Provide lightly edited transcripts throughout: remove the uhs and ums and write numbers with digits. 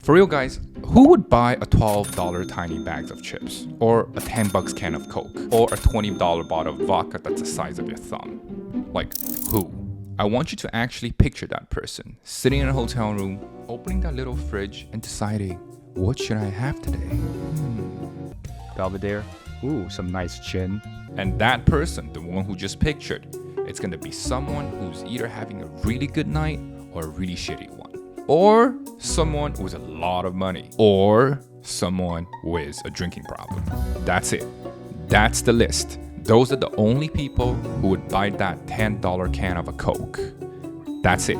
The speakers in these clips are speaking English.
For real guys, who would buy a $12 tiny bags of chips? Or a $10 can of Coke? Or a $20 bottle of vodka that's the size of your thumb? Like, who? I want you to actually picture that person sitting in a hotel room, opening that little fridge and deciding, what should I have today? Belvedere. Ooh, some nice gin. And that person, the one who just pictured, it's gonna be someone who's either having a really good night or a really shitty one. Or someone with a lot of money. Or someone with a drinking problem. That's it. That's the list. Those are the only people who would buy that $10 can of a Coke. That's it.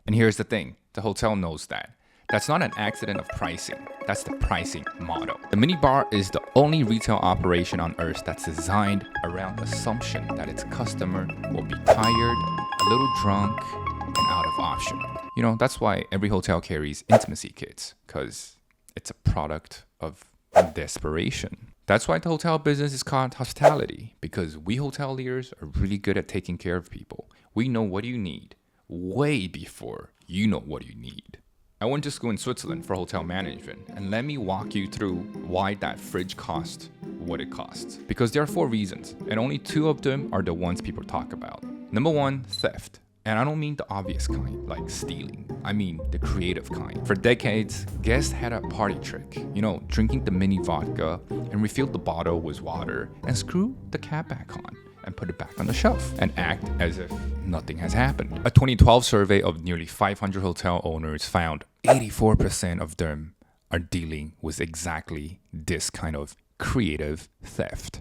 And here's the thing, the hotel knows that. That's not an accident of pricing. That's the pricing model. The Minibar is the only retail operation on earth that's designed around the assumption that its customer will be tired, a little drunk, and out of option. You know, that's why every hotel carries intimacy kits, because it's a product of desperation. That's why the hotel business is called hospitality, because we hoteliers are really good at taking care of people. We know what you need way before you know what you need. I went to school in Switzerland for hotel management, and let me walk you through why that fridge cost what it costs. Because there are 4 reasons, and only 2 of them are the ones people talk about. Number 1, theft. And I don't mean the obvious kind, like stealing. I mean the creative kind. For decades, guests had a party trick. You know, drinking the mini vodka and refill the bottle with water and screw the cap back on and put it back on the shelf and act as if nothing has happened. A 2012 survey of nearly 500 hotel owners found 84% of them are dealing with exactly this kind of creative theft.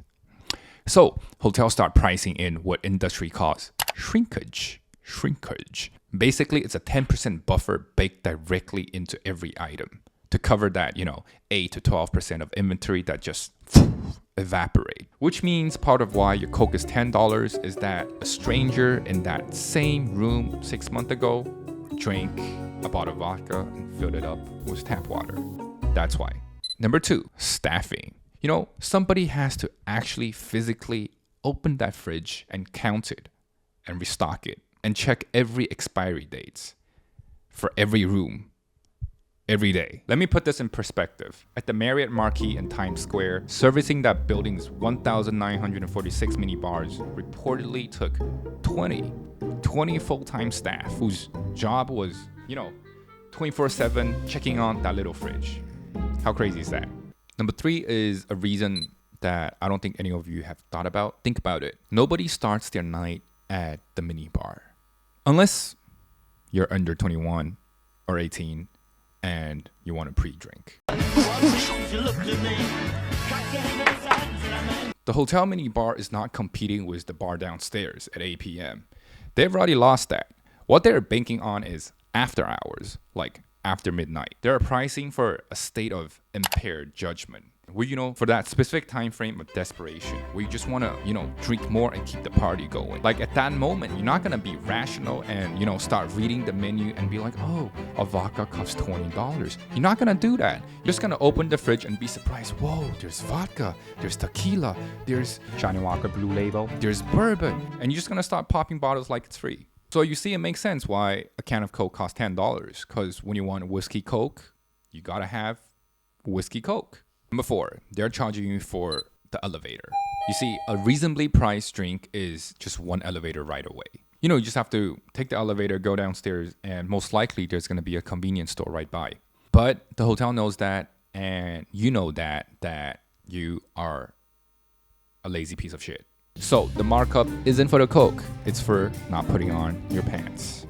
So hotels start pricing in what industry calls shrinkage. Basically, it's a 10% buffer baked directly into every item to cover that, 8 to 12% of inventory that just evaporate. Which means part of why your Coke is $10 is that a stranger in that same room 6 months ago drank a bottle of vodka and filled it up with tap water. That's why. Number 2, staffing. Somebody has to actually physically open that fridge and count it and restock it and check every expiry dates for every room every day. Let me put this in perspective. At the Marriott Marquis in Times Square, servicing that building's 1,946 minibars reportedly took 20 full-time staff whose job was, 24/7 checking on that little fridge. How crazy is that? Number 3 is a reason that I don't think any of you have thought about. Think about it. Nobody starts their night at the minibar. Unless you're under 21 or 18 and you want a pre-drink. The hotel minibar is not competing with the bar downstairs at 8 p.m. They've already lost that. What they're banking on is after hours, like after midnight. They're pricing for a state of impaired judgment. Where, for that specific time frame of desperation, where you just want to, drink more and keep the party going. Like at that moment, you're not going to be rational and, start reading the menu and be like, oh, a vodka costs $20. You're not going to do that. You're just going to open the fridge and be surprised. Whoa, there's vodka, there's tequila, there's Johnny Walker Blue Label. there's bourbon. And you're just going to start popping bottles like it's free. So you see, it makes sense why a can of Coke costs $10. Because when you want whiskey Coke, you got to have whiskey Coke. Number 4, they're charging you for the elevator. You see, a reasonably priced drink is just 1 elevator right away. You just have to take the elevator, go downstairs, and most likely there's going to be a convenience store right by. But the hotel knows that, and you know that you are a lazy piece of shit. So the markup isn't for the Coke, it's for not putting on your pants.